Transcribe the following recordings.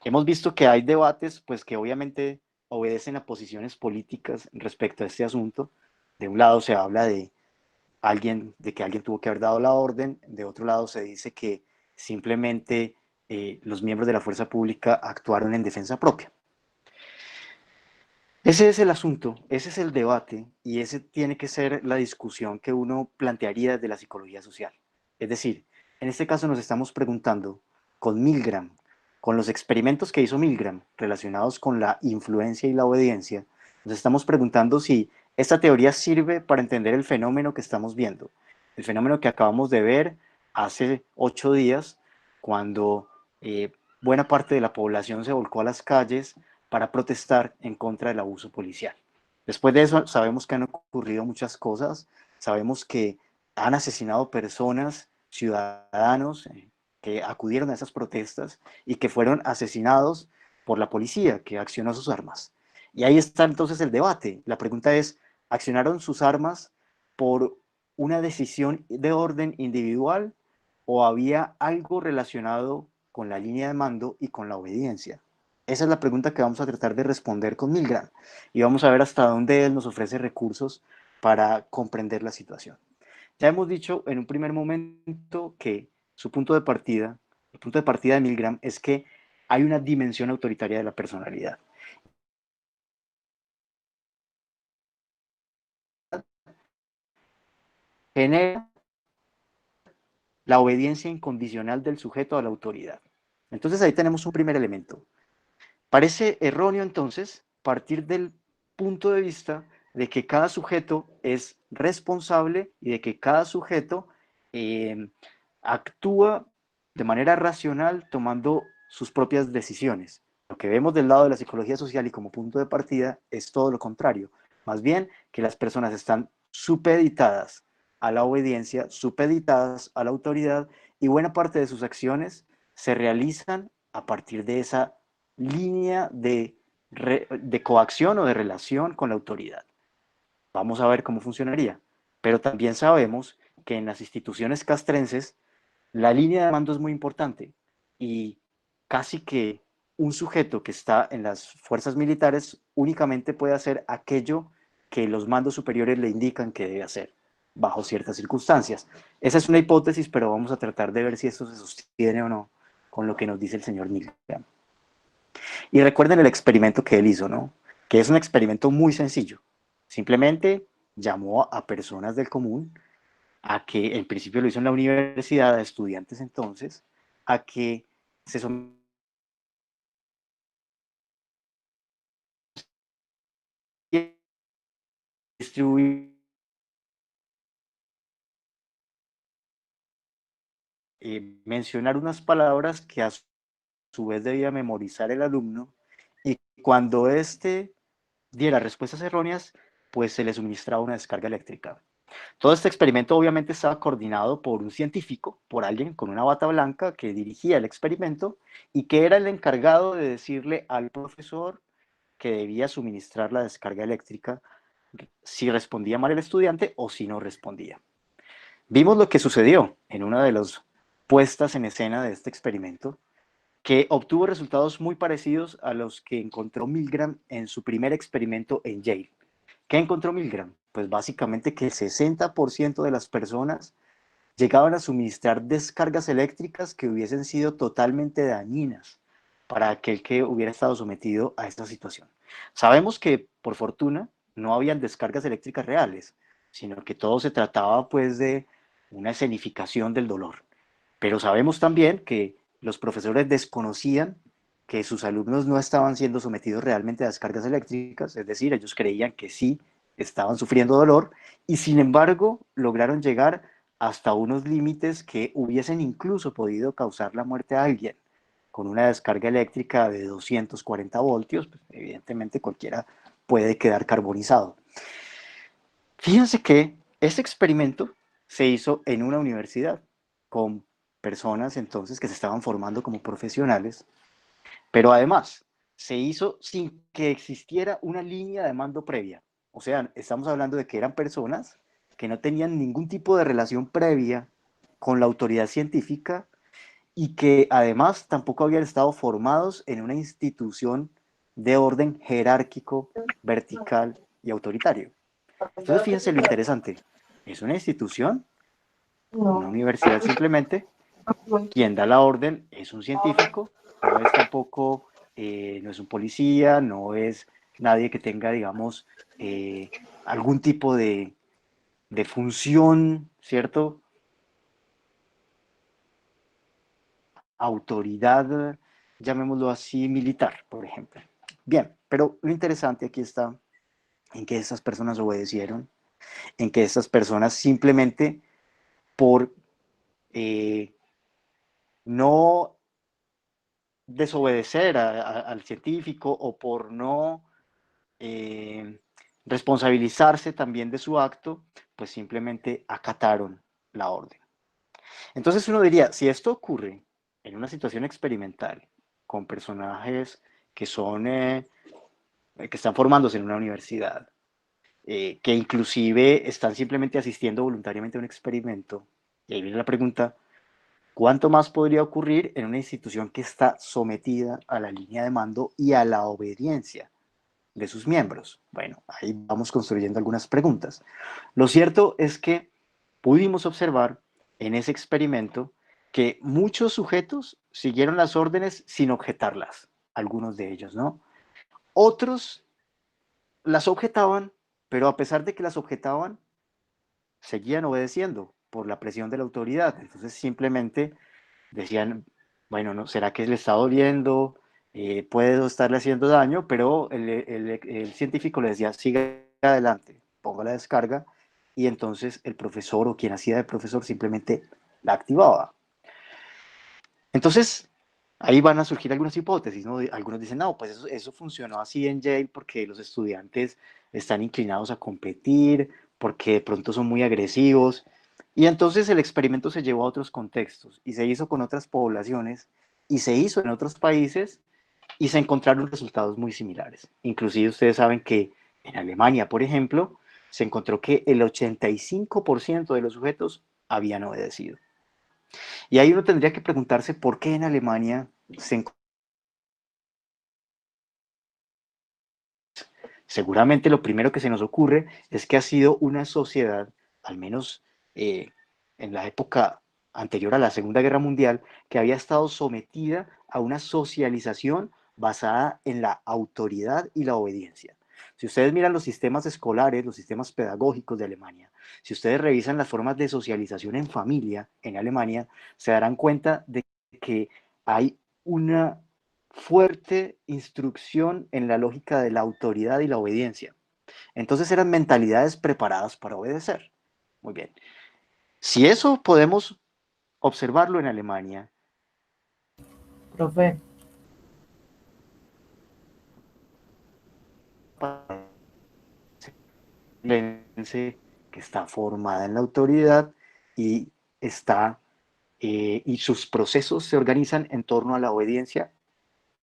Hemos visto que hay debates, pues que obviamente obedecen a posiciones políticas respecto a este asunto. De un lado se habla de que alguien tuvo que haber dado la orden, de otro lado se dice que simplemente los miembros de la fuerza pública actuaron en defensa propia. Ese es el asunto, ese es el debate y ese tiene que ser la discusión que uno plantearía desde la psicología social. Es decir, en este caso nos estamos preguntando con Milgram, con los experimentos que hizo Milgram relacionados con la influencia y la obediencia, nos estamos preguntando si esta teoría sirve para entender el fenómeno que estamos viendo, el fenómeno que acabamos de ver hace 8 días, cuando buena parte de la población se volcó a las calles para protestar en contra del abuso policial. Después de eso sabemos que han ocurrido muchas cosas, sabemos que han asesinado personas, ciudadanos que acudieron a esas protestas y que fueron asesinados por la policía que accionó sus armas. Y ahí está entonces el debate. La pregunta es, ¿accionaron sus armas por una decisión de orden individual o había algo relacionado con la línea de mando y con la obediencia? Esa es la pregunta que vamos a tratar de responder con Milgram y vamos a ver hasta dónde él nos ofrece recursos para comprender la situación. Ya hemos dicho en un primer momento que su punto de partida, el punto de partida de Milgram es que hay una dimensión autoritaria de la personalidad. Genera la obediencia incondicional del sujeto a la autoridad. Entonces ahí tenemos un primer elemento. Parece erróneo entonces partir del punto de vista de que cada sujeto es responsable y de que cada sujeto eh, actúa de manera racional tomando sus propias decisiones. Lo que vemos del lado de la psicología social y como punto de partida es todo lo contrario. Más bien que las personas están supeditadas a la obediencia, supeditadas a la autoridad y buena parte de sus acciones se realizan a partir de esa línea de coacción o de relación con la autoridad. Vamos a ver cómo funcionaría. Pero también sabemos que en las instituciones castrenses la línea de mando es muy importante y casi que un sujeto que está en las fuerzas militares únicamente puede hacer aquello que los mandos superiores le indican que debe hacer bajo ciertas circunstancias. Esa es una hipótesis, pero vamos a tratar de ver si esto se sostiene o no con lo que nos dice el señor Milgram. Y recuerden el experimento que él hizo, ¿no? Que es un experimento muy sencillo. Simplemente llamó a personas del común, a que en principio lo hizo en la universidad, a estudiantes entonces, a que se distribuyeran, mencionar unas palabras que a su vez debía memorizar el alumno y cuando éste diera respuestas erróneas, pues se le suministraba una descarga eléctrica. Todo este experimento obviamente estaba coordinado por un científico, por alguien con una bata blanca que dirigía el experimento y que era el encargado de decirle al profesor que debía suministrar la descarga eléctrica si respondía mal el estudiante o si no respondía. Vimos lo que sucedió en una de las puestas en escena de este experimento, que obtuvo resultados muy parecidos a los que encontró Milgram en su primer experimento en Yale. ¿Qué encontró Milgram? Pues básicamente que el 60% de las personas llegaban a suministrar descargas eléctricas que hubiesen sido totalmente dañinas para aquel que hubiera estado sometido a esta situación. Sabemos que, por fortuna, no habían descargas eléctricas reales, sino que todo se trataba pues de una escenificación del dolor. Pero sabemos también que los profesores desconocían que sus alumnos no estaban siendo sometidos realmente a descargas eléctricas, es decir, ellos creían que sí estaban sufriendo dolor y sin embargo lograron llegar hasta unos límites que hubiesen incluso podido causar la muerte a alguien. Con una descarga eléctrica de 240 voltios, pues, evidentemente cualquiera puede quedar carbonizado. Fíjense que este experimento se hizo en una universidad con personas entonces que se estaban formando como profesionales, pero además se hizo sin que existiera una línea de mando previa. O sea, estamos hablando de que eran personas que no tenían ningún tipo de relación previa con la autoridad científica y que además tampoco habían estado formados en una institución de orden jerárquico, vertical y autoritario. Entonces, fíjense lo interesante. Es una institución, una universidad simplemente. Quien da la orden es un científico, no es tampoco, no es un policía, no es nadie que tenga, digamos, algún tipo de función, ¿cierto? Autoridad, llamémoslo así, militar, por ejemplo. Bien, pero lo interesante aquí está en que estas personas obedecieron, en que estas personas simplemente por eh, no desobedecer al científico o por no eh, responsabilizarse también de su acto, pues simplemente acataron la orden. Entonces uno diría, si esto ocurre en una situación experimental, con personajes que son, que están formándose en una universidad, que inclusive están simplemente asistiendo voluntariamente a un experimento, y ahí viene la pregunta, ¿cuánto más podría ocurrir en una institución que está sometida a la línea de mando y a la obediencia de sus miembros? Bueno, ahí vamos construyendo algunas preguntas. Lo cierto es que pudimos observar en ese experimento que muchos sujetos siguieron las órdenes sin objetarlas, algunos de ellos, ¿no? Otros las objetaban, pero a pesar de que las objetaban, seguían obedeciendo por la presión de la autoridad. Entonces simplemente decían, bueno, ¿no? ¿Será que le está doliendo? Puede estarle haciendo daño, pero el científico le decía, siga adelante, ponga la descarga, y entonces el profesor o quien hacía de profesor simplemente la activaba. Entonces, ahí van a surgir algunas hipótesis, ¿no? Algunos dicen, no, pues eso funcionó así en Yale porque los estudiantes están inclinados a competir, porque de pronto son muy agresivos. Y entonces el experimento se llevó a otros contextos y se hizo con otras poblaciones y se hizo en otros países y se encontraron resultados muy similares. Inclusive ustedes saben que en Alemania, por ejemplo, se encontró que el 85% de los sujetos habían obedecido. Y ahí uno tendría que preguntarse por qué en Alemania se seguramente lo primero que se nos ocurre es que ha sido una sociedad, al menos eh, en la época anterior a la Segunda Guerra Mundial, que había estado sometida a una socialización basada en la autoridad y la obediencia. Si ustedes miran los sistemas escolares, los sistemas pedagógicos de Alemania, si ustedes revisan las formas de socialización en familia en Alemania, se darán cuenta de que hay una fuerte instrucción en la lógica de la autoridad y la obediencia. Entonces eran mentalidades preparadas para obedecer. Muy bien. Si eso podemos observarlo en Alemania, Profe, que está formada en la autoridad y está y sus procesos se organizan en torno a la obediencia,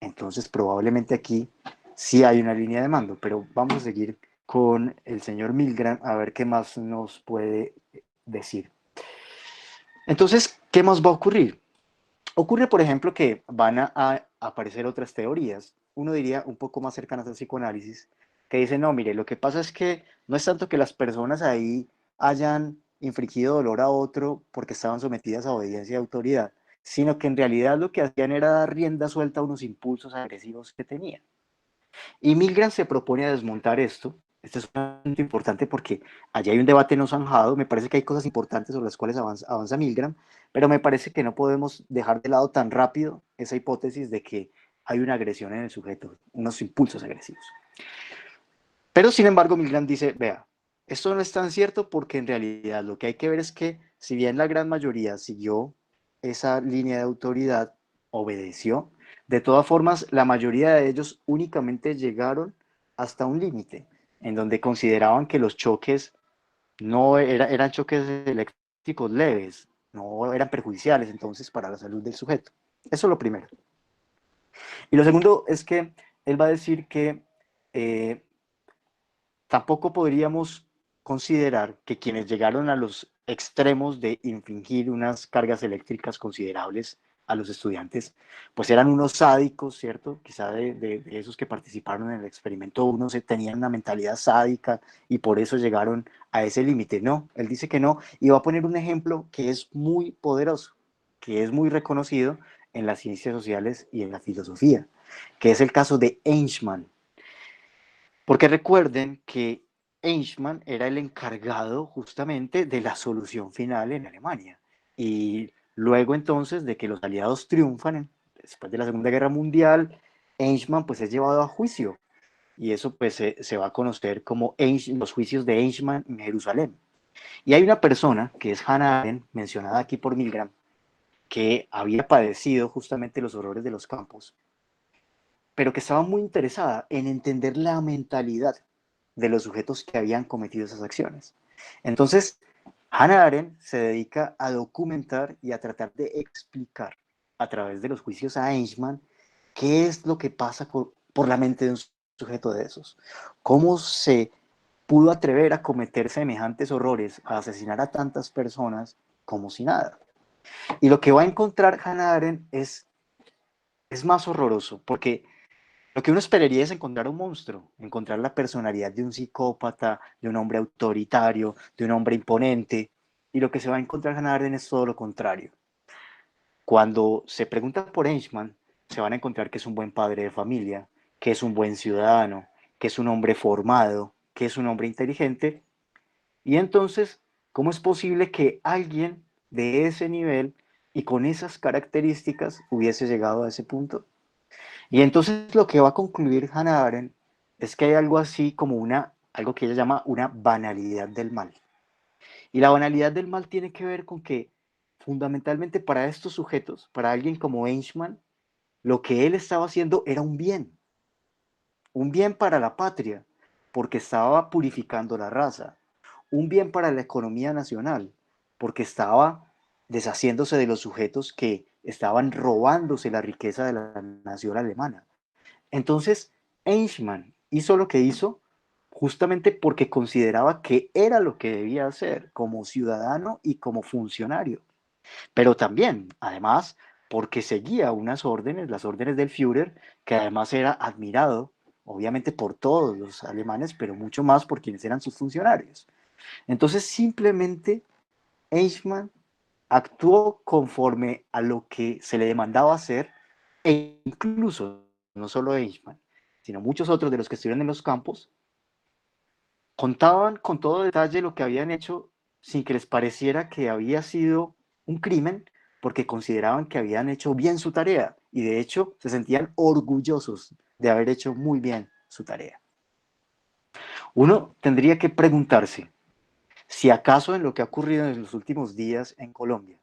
entonces probablemente aquí sí hay una línea de mando, pero vamos a seguir con el señor Milgram a ver qué más nos puede decir. Entonces, ¿qué más va a ocurrir? Ocurre, por ejemplo, que van a aparecer otras teorías, uno diría un poco más cercanas al psicoanálisis, que dicen, no, mire, lo que pasa es que no es tanto que las personas ahí hayan infligido dolor a otro porque estaban sometidas a obediencia y autoridad, sino que en realidad lo que hacían era dar rienda suelta a unos impulsos agresivos que tenían. Y Milgram se propone a desmontar esto. Este es un punto importante porque allí hay un debate no zanjado. Me parece que hay cosas importantes sobre las cuales avanza Milgram, pero me parece que no podemos dejar de lado tan rápido esa hipótesis de que hay una agresión en el sujeto, unos impulsos agresivos. Pero sin embargo, Milgram dice, vea, esto no es tan cierto porque en realidad lo que hay que ver es que si bien la gran mayoría siguió esa línea de autoridad, obedeció, de todas formas la mayoría de ellos únicamente llegaron hasta un límite en donde consideraban que los choques no eran choques eléctricos leves, no eran perjudiciales entonces para la salud del sujeto. Eso es lo primero. Y lo segundo es que él va a decir que eh, tampoco podríamos considerar que quienes llegaron a los extremos de infligir unas cargas eléctricas considerables a los estudiantes, pues eran unos sádicos, ¿cierto? Quizá de esos que participaron en el experimento, unos tenían una mentalidad sádica y por eso llegaron a ese límite. No, él dice que no, y va a poner un ejemplo que es muy poderoso, que es muy reconocido en las ciencias sociales y en la filosofía, que es el caso de Eichmann. Porque recuerden que Eichmann era el encargado justamente de la solución final en Alemania. Y luego entonces de que los aliados triunfan después de la Segunda Guerra Mundial, Eichmann pues es llevado a juicio. Y eso pues se va a conocer como los juicios de Eichmann en Jerusalén. Y hay una persona que es Hannah Arendt, mencionada aquí por Milgram, que había padecido justamente los horrores de los campos, pero que estaba muy interesada en entender la mentalidad de los sujetos que habían cometido esas acciones. Entonces, Hannah Arendt se dedica a documentar y a tratar de explicar a través de los juicios a Eichmann qué es lo que pasa por la mente de un sujeto de esos, cómo se pudo atrever a cometer semejantes horrores, a asesinar a tantas personas como si nada. Y lo que va a encontrar Hannah Arendt es más horroroso, porque lo que uno esperaría es encontrar un monstruo, encontrar la personalidad de un psicópata, de un hombre autoritario, de un hombre imponente, y lo que se va a encontrar Hannah Arendt es todo lo contrario. Cuando se pregunta por Eichmann, se van a encontrar que es un buen padre de familia, que es un buen ciudadano, que es un hombre formado, que es un hombre inteligente, y entonces, ¿cómo es posible que alguien de ese nivel y con esas características hubiese llegado a ese punto? Y entonces lo que va a concluir Hannah Arendt es que hay algo así como algo que ella llama una banalidad del mal. Y la banalidad del mal tiene que ver con que fundamentalmente para estos sujetos, para alguien como Eichmann, lo que él estaba haciendo era un bien para la patria, porque estaba purificando la raza, un bien para la economía nacional, porque estaba deshaciéndose de los sujetos que estaban robándose la riqueza de la nación alemana. Entonces, Eichmann hizo lo que hizo justamente porque consideraba que era lo que debía hacer como ciudadano y como funcionario, pero también, además, porque seguía unas órdenes, las órdenes del Führer, que además era admirado, obviamente por todos los alemanes, pero mucho más por quienes eran sus funcionarios. Entonces, simplemente Eichmann actuó conforme a lo que se le demandaba hacer, e incluso, no solo Eichmann, sino muchos otros de los que estuvieron en los campos, contaban con todo detalle lo que habían hecho sin que les pareciera que había sido un crimen, porque consideraban que habían hecho bien su tarea y de hecho se sentían orgullosos de haber hecho muy bien su tarea. Uno tendría que preguntarse si acaso en lo que ha ocurrido en los últimos días en Colombia,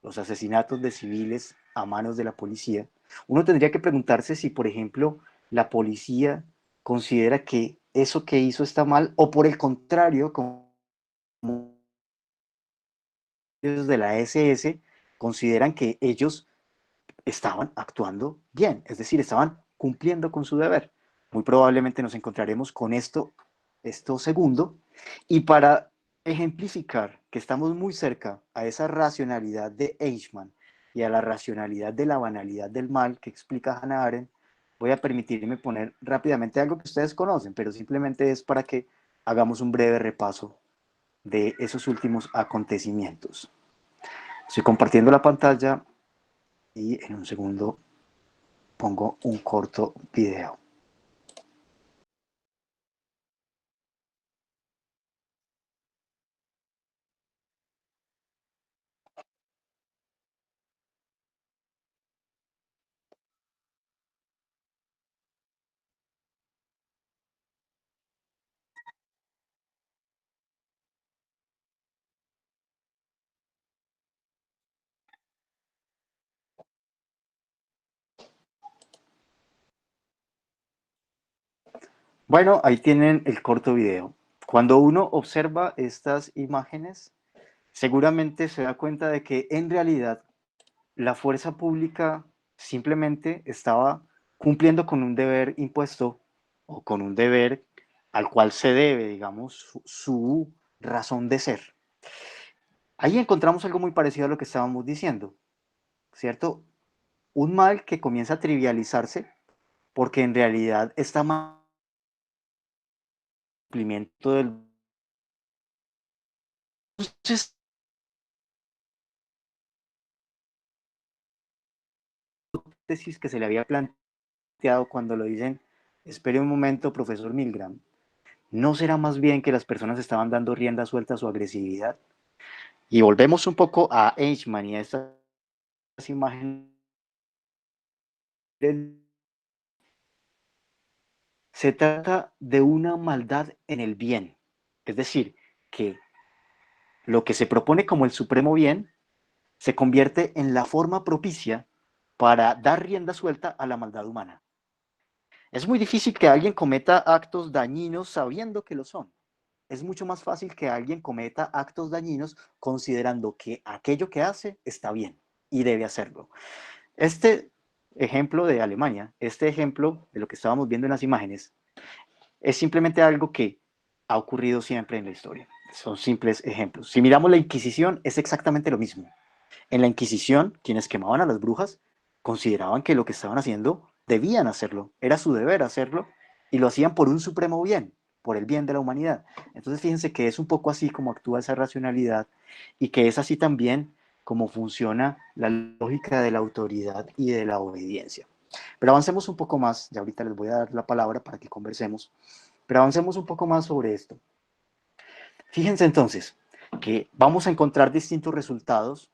los asesinatos de civiles a manos de la policía, uno tendría que preguntarse si, por ejemplo, la policía considera que eso que hizo está mal o por el contrario, como ellos de la SS consideran que ellos estaban actuando bien, es decir, estaban cumpliendo con su deber. Muy probablemente nos encontraremos con esto segundo, y para ejemplificar que estamos muy cerca a esa racionalidad de Eichmann y a la racionalidad de la banalidad del mal que explica Hannah Arendt, voy a permitirme poner rápidamente algo que ustedes conocen, pero simplemente es para que hagamos un breve repaso de esos últimos acontecimientos. Estoy compartiendo la pantalla y en un segundo pongo un corto video. Bueno, ahí tienen el corto video. Cuando uno observa estas imágenes, seguramente se da cuenta de que en realidad la fuerza pública simplemente estaba cumpliendo con un deber impuesto o con un deber al cual se debe, digamos, su razón de ser. Ahí encontramos algo muy parecido a lo que estábamos diciendo, ¿cierto? un mal que comienza a trivializarse porque en realidad está mal cumplimiento del... Entonces, tesis que se le había planteado cuando lo dicen, espere un momento, profesor Milgram, ¿no será más bien que las personas estaban dando rienda suelta a su agresividad? Y volvemos un poco a Eichmann y a estas imágenes. Se trata de una maldad en el bien, es decir, que lo que se propone como el supremo bien se convierte en la forma propicia para dar rienda suelta a la maldad humana. Es muy difícil que alguien cometa actos dañinos sabiendo que lo son. Es mucho más fácil que alguien cometa actos dañinos considerando que aquello que hace está bien y debe hacerlo. Este ejemplo de Alemania, este ejemplo de lo que estábamos viendo en las imágenes, es simplemente algo que ha ocurrido siempre en la historia. Son simples ejemplos. Si miramos la Inquisición, es exactamente lo mismo. En la Inquisición, quienes quemaban a las brujas consideraban que lo que estaban haciendo debían hacerlo, era su deber hacerlo, y lo hacían por un supremo bien, por el bien de la humanidad. Entonces fíjense que es un poco así como actúa esa racionalidad y que es así también como funciona la lógica de la autoridad y de la obediencia. Pero avancemos un poco más, ya ahorita les voy a dar la palabra para que conversemos, pero avancemos un poco más sobre esto. Fíjense entonces que vamos a encontrar distintos resultados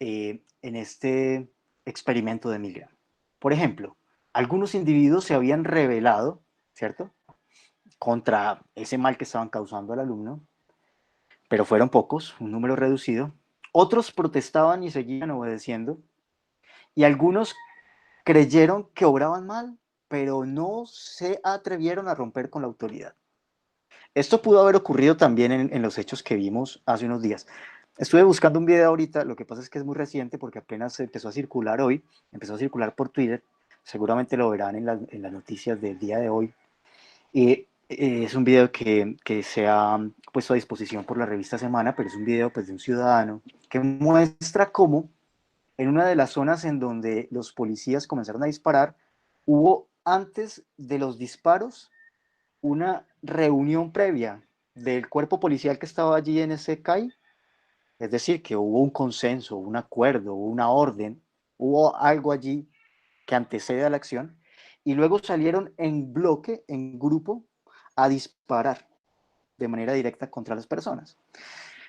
en este experimento de Milgram. Por ejemplo, algunos individuos se habían rebelado, ¿cierto?, contra ese mal que estaban causando al alumno, pero fueron pocos, un número reducido. Otros protestaban y seguían obedeciendo, y algunos creyeron que obraban mal, pero no se atrevieron a romper con la autoridad. Esto pudo haber ocurrido también en los hechos que vimos hace unos días. Estuve buscando un video ahorita, lo que pasa es que es muy reciente porque apenas empezó a circular hoy, empezó a circular por Twitter, seguramente lo verán en las noticias del día de hoy. Y es un video que se ha puesto a disposición por la revista Semana, pero es un video pues, de un ciudadano que muestra cómo en una de las zonas en donde los policías comenzaron a disparar, hubo antes de los disparos una reunión previa del cuerpo policial que estaba allí en ese CAI, es decir, que hubo un consenso, un acuerdo, una orden, hubo algo allí que antecede a la acción, y luego salieron en bloque, en grupo, a disparar de manera directa contra las personas.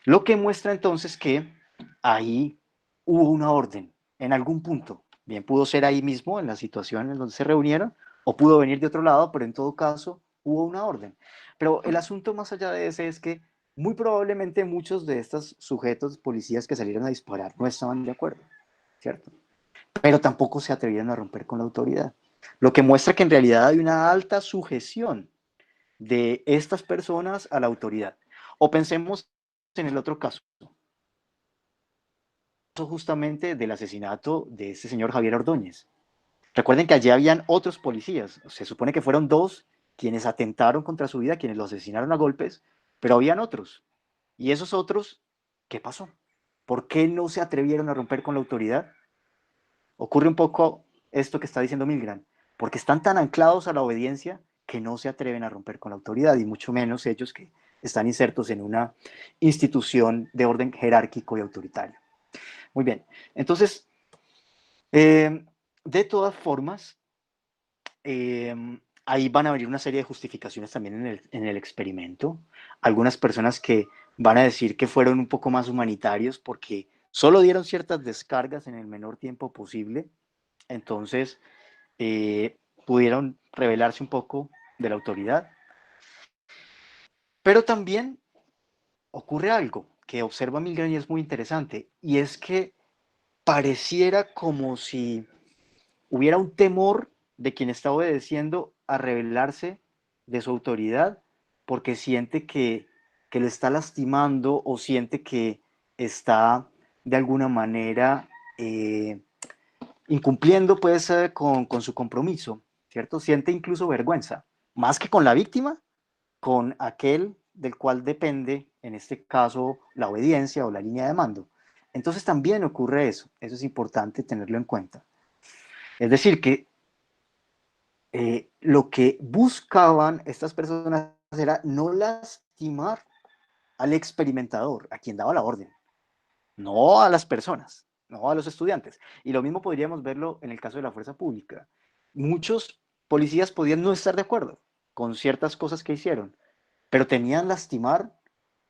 Lo que muestra entonces que ahí hubo una orden en algún punto. Bien, pudo ser ahí mismo, en la situación en donde se reunieron, o pudo venir de otro lado, pero en todo caso hubo una orden. Pero el asunto más allá de ese es que muy probablemente muchos de estos sujetos policías que salieron a disparar no estaban de acuerdo, ¿cierto? Pero tampoco se atrevieron a romper con la autoridad. Lo que muestra que en realidad hay una alta sujeción de estas personas a la autoridad. O pensemos en el otro caso, justamente del asesinato de este señor Javier Ordóñez. Recuerden que allí habían otros policías, se supone que fueron dos quienes atentaron contra su vida, quienes lo asesinaron a golpes, pero habían otros. ¿Y esos otros qué pasó? ¿Por qué no se atrevieron a romper con la autoridad? Ocurre un poco esto que está diciendo Milgram, porque están tan anclados a la obediencia que no se atreven a romper con la autoridad, y mucho menos ellos que están insertos en una institución de orden jerárquico y autoritario. Muy bien, entonces, de todas formas, ahí van a venir una serie de justificaciones también en el experimento. Algunas personas que van a decir que fueron un poco más humanitarios porque solo dieron ciertas descargas en el menor tiempo posible, entonces pudieron rebelarse un poco de la autoridad. Pero también ocurre algo que observa Milgram y es muy interesante, y es que pareciera como si hubiera un temor de quien está obedeciendo a rebelarse de su autoridad porque siente que lo está lastimando o siente que está de alguna manera incumpliendo pues con su compromiso, ¿cierto? Siente incluso vergüenza, más que con la víctima, con aquel del cual depende, en este caso, la obediencia o la línea de mando. Entonces también ocurre eso es importante tenerlo en cuenta. Es decir, que lo que buscaban estas personas era no lastimar al experimentador, a quien daba la orden, no a las personas, no a los estudiantes. Y lo mismo podríamos verlo en el caso de la fuerza pública. Muchos policías podían no estar de acuerdo con ciertas cosas que hicieron, pero tenían lastimar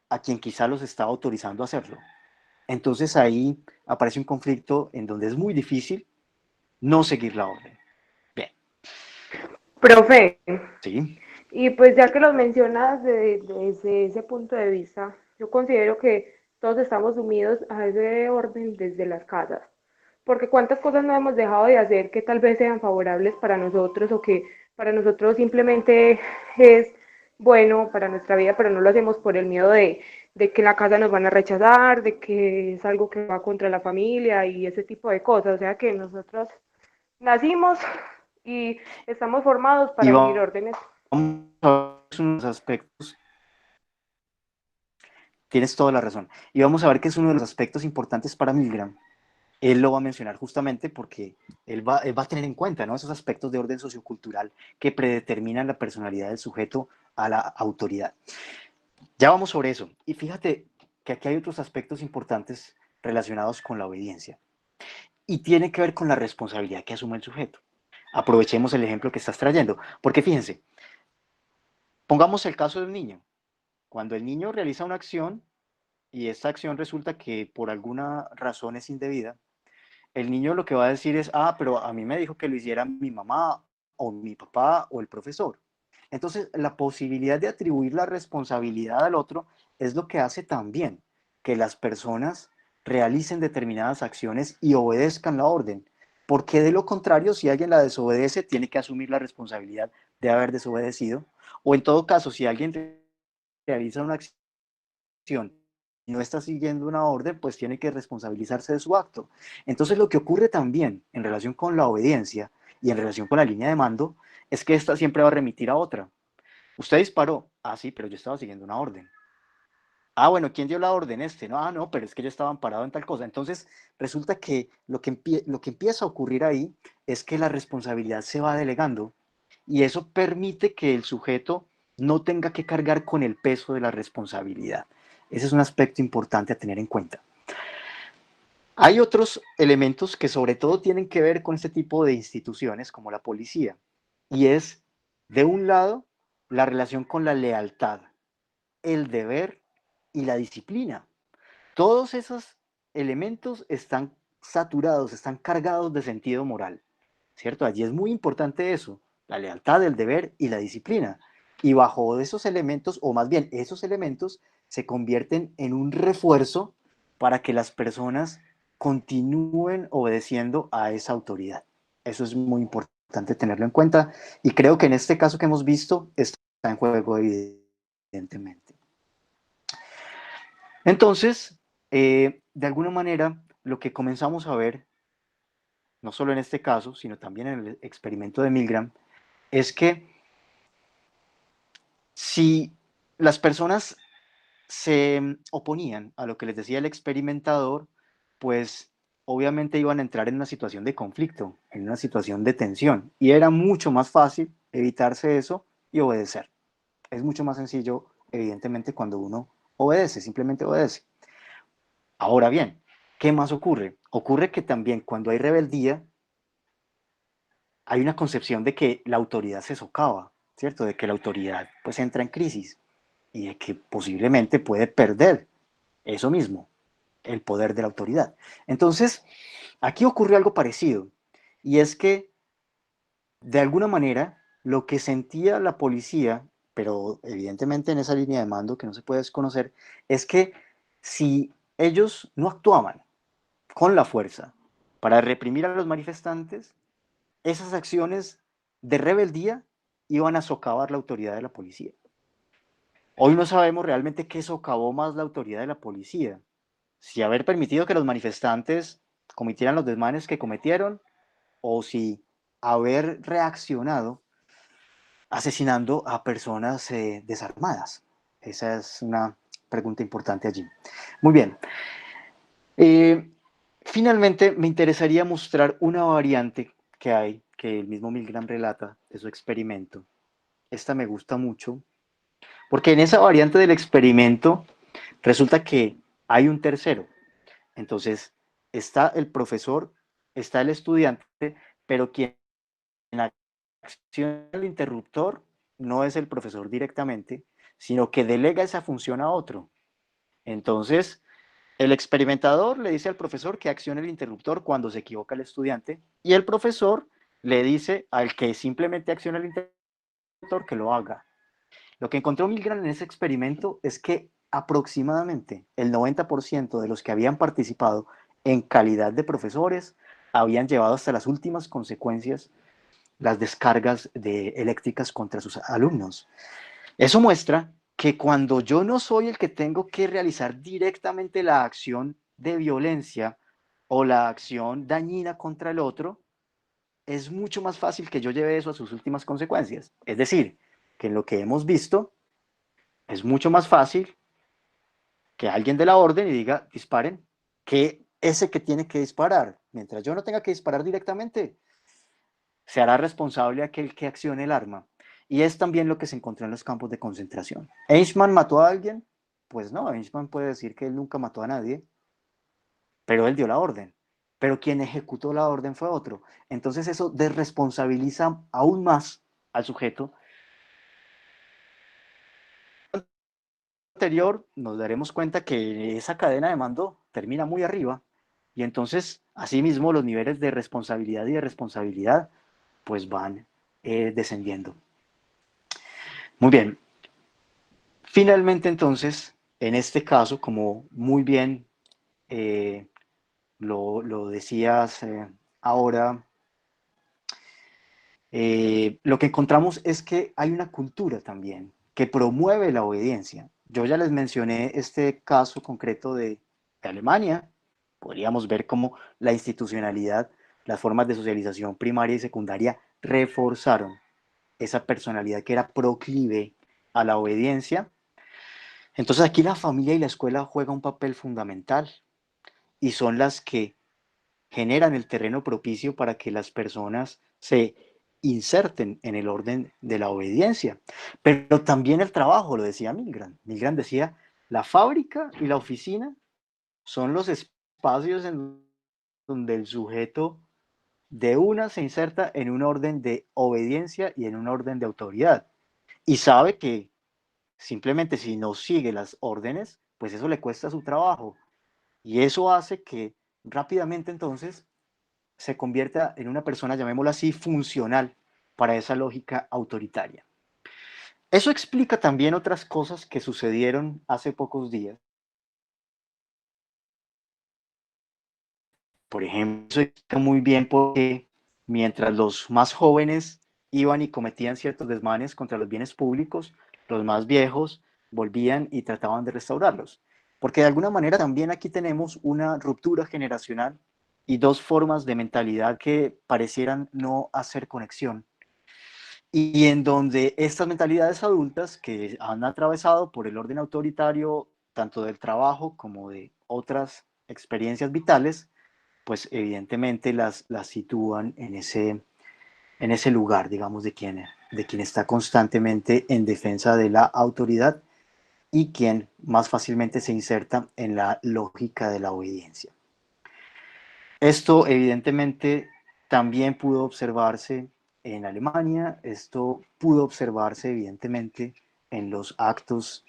a quien quizá los estaba autorizando a hacerlo. Entonces ahí aparece un conflicto en donde es muy difícil no seguir la orden. Bien, Profe, ¿sí? y pues ya que los mencionas desde ese punto de vista, yo considero que todos estamos sumidos a ese orden desde las casas, porque cuántas cosas no hemos dejado de hacer que tal vez sean favorables para nosotros o que para nosotros simplemente es bueno para nuestra vida, pero no lo hacemos por el miedo de que la casa nos van a rechazar, de que es algo que va contra la familia y ese tipo de cosas. O sea que nosotros nacimos y estamos formados Y para seguir órdenes. vamos a ver unos aspectos, tienes toda la razón, y vamos a ver que es uno de los aspectos importantes para Milgram. Él lo va a mencionar justamente porque él va a tener en cuenta, ¿no?, esos aspectos de orden sociocultural que predeterminan la personalidad del sujeto a la autoridad. Ya vamos sobre eso. Y fíjate que aquí hay otros aspectos importantes relacionados con la obediencia. Y tiene que ver con la responsabilidad que asume el sujeto. Aprovechemos el ejemplo que estás trayendo. Porque fíjense, pongamos el caso del niño. Cuando el niño realiza una acción y esta acción resulta que por alguna razón es indebida, el niño lo que va a decir es, ah, pero a mí me dijo que lo hiciera mi mamá o mi papá o el profesor. Entonces, la posibilidad de atribuir la responsabilidad al otro es lo que hace también que las personas realicen determinadas acciones y obedezcan la orden. Porque de lo contrario, si alguien la desobedece, tiene que asumir la responsabilidad de haber desobedecido. O en todo caso, si alguien realiza una acción y no está siguiendo una orden, pues tiene que responsabilizarse de su acto. Entonces lo que ocurre también en relación con la obediencia y en relación con la línea de mando es que esta siempre va a remitir a otra. Usted disparó, ah sí, pero yo estaba siguiendo una orden. Ah, bueno, ¿quién dio la orden? Este, no, ah, no, pero es que yo estaba amparado en tal cosa. Entonces, resulta que lo que empieza a ocurrir ahí es que la responsabilidad se va delegando y eso permite que el sujeto no tenga que cargar con el peso de la responsabilidad. Ese es un aspecto importante a tener en cuenta. Hay otros elementos que sobre todo tienen que ver con este tipo de instituciones como la policía y es, de un lado, la relación con la lealtad, el deber y la disciplina. Todos esos elementos están saturados, están cargados de sentido moral, ¿cierto? Allí es muy importante eso, la lealtad, el deber y la disciplina. Y bajo esos elementos, o más bien esos elementos, se convierten en un refuerzo para que las personas continúen obedeciendo a esa autoridad. Eso es muy importante tenerlo en cuenta y creo que en este caso que hemos visto está en juego evidentemente. Entonces, de alguna manera, lo que comenzamos a ver, no solo en este caso, sino también en el experimento de Milgram, es que si las personas se oponían a lo que les decía el experimentador, pues obviamente iban a entrar en una situación de conflicto, en una situación de tensión, y era mucho más fácil evitarse eso y obedecer. Es mucho más sencillo, evidentemente, cuando uno obedece, simplemente obedece. Ahora bien, ¿qué más ocurre? Ocurre que también cuando hay rebeldía, hay una concepción de que la autoridad se socava, ¿cierto? De que la autoridad pues entra en crisis y de que posiblemente puede perder eso mismo, el poder de la autoridad. Entonces, aquí ocurre algo parecido y es que de alguna manera lo que sentía la policía, pero evidentemente en esa línea de mando que no se puede desconocer, es que si ellos no actuaban con la fuerza para reprimir a los manifestantes, esas acciones de rebeldía iban a socavar la autoridad de la policía. Hoy no sabemos realmente qué socavó más la autoridad de la policía. Si haber permitido que los manifestantes cometieran los desmanes que cometieron o si haber reaccionado asesinando a personas desarmadas. Esa es una pregunta importante allí. Muy bien. Eh, Finalmente, me interesaría mostrar una variante que hay, que el mismo Milgram relata de su experimento. Esta me gusta mucho, porque en esa variante del experimento resulta que hay un tercero. Entonces, está el profesor, está el estudiante, pero quien acciona el interruptor no es el profesor directamente, sino que delega esa función a otro. Entonces, el experimentador le dice al profesor que accione el interruptor cuando se equivoca el estudiante y el profesor le dice al que simplemente acciona el interruptor que lo haga. Lo que encontró Milgram en ese experimento es que aproximadamente el 90% de los que habían participado en calidad de profesores habían llevado hasta las últimas consecuencias las descargas eléctricas contra sus alumnos. Eso muestra que cuando yo no soy el que tengo que realizar directamente la acción de violencia o la acción dañina contra el otro, es mucho más fácil que yo lleve eso a sus últimas consecuencias. Es decir, que en lo que hemos visto, es mucho más fácil que alguien de la orden y diga, disparen, que ese que tiene que disparar. Mientras yo no tenga que disparar directamente, se hará responsable aquel que accione el arma. Y es también lo que se encontró en los campos de concentración. ¿Eichmann mató a alguien? Pues no, Eichmann puede decir que él nunca mató a nadie, pero él dio la orden. Pero quien ejecutó la orden fue otro. Entonces eso desresponsabiliza aún más al sujeto. Anterior nos daremos cuenta que esa cadena de mando termina muy arriba y entonces asimismo los niveles de responsabilidad y de responsabilidad pues van descendiendo. Muy bien, finalmente entonces, en este caso, como muy bien eh, lo decías ahora, lo que encontramos es que hay una cultura también que promueve la obediencia. Yo ya les mencioné este caso concreto de Alemania. Podríamos ver cómo la institucionalidad, las formas de socialización primaria y secundaria reforzaron esa personalidad que era proclive a la obediencia. Entonces aquí la familia y la escuela juegan un papel fundamental y son las que generan el terreno propicio para que las personas se inserten en el orden de la obediencia. Pero también el trabajo, lo decía Milgram. Milgram decía, la fábrica y la oficina son los espacios en donde el sujeto de una se inserta en un orden de obediencia y en un orden de autoridad. Y sabe que simplemente si no sigue las órdenes, pues eso le cuesta su trabajo. Y eso hace que rápidamente entonces se convierta en una persona, llamémoslo así, funcional para esa lógica autoritaria. Eso explica también otras cosas que sucedieron hace pocos días. Por ejemplo, eso explica muy bien porque mientras los más jóvenes iban y cometían ciertos desmanes contra los bienes públicos, los más viejos volvían y trataban de restaurarlos. Porque de alguna manera también aquí tenemos una ruptura generacional y dos formas de mentalidad que parecieran no hacer conexión. Y en donde estas mentalidades adultas que han atravesado por el orden autoritario, tanto del trabajo como de otras experiencias vitales, pues evidentemente las sitúan en ese lugar, digamos, de quien está constantemente en defensa de la autoridad y quien más fácilmente se inserta en la lógica de la obediencia. Esto evidentemente también pudo observarse en Alemania, esto pudo observarse evidentemente en los actos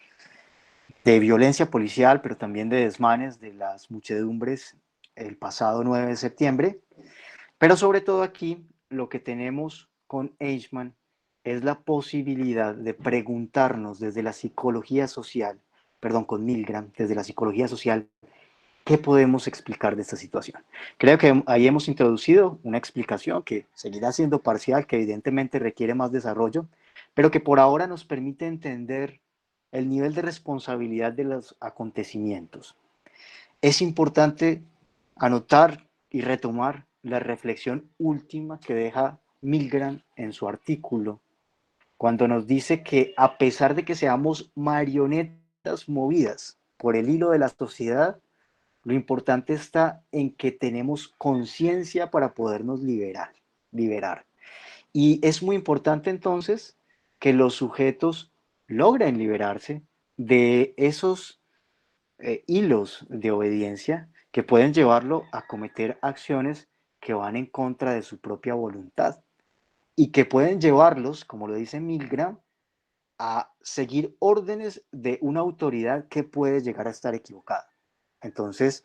de violencia policial, pero también de desmanes de las muchedumbres el pasado 9 de septiembre. Pero sobre todo aquí lo que tenemos con Eichmann es la posibilidad de preguntarnos desde la psicología social, perdón, con Milgram, desde la psicología social, ¿qué podemos explicar de esta situación? Creo que ahí hemos introducido una explicación que seguirá siendo parcial, que evidentemente requiere más desarrollo, pero que por ahora nos permite entender el nivel de responsabilidad de los acontecimientos. Es importante anotar y retomar la reflexión última que deja Milgram en su artículo, cuando nos dice que a pesar de que seamos marionetas movidas por el hilo de la sociedad, lo importante está en que tenemos conciencia para podernos liberar. liberar. Y es muy importante entonces que los sujetos logren liberarse de esos hilos de obediencia que pueden llevarlo a cometer acciones que van en contra de su propia voluntad y que pueden llevarlos, como lo dice Milgram, a seguir órdenes de una autoridad que puede llegar a estar equivocada. Entonces,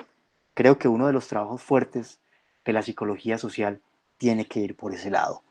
creo que uno de los trabajos fuertes de la psicología social tiene que ir por ese lado.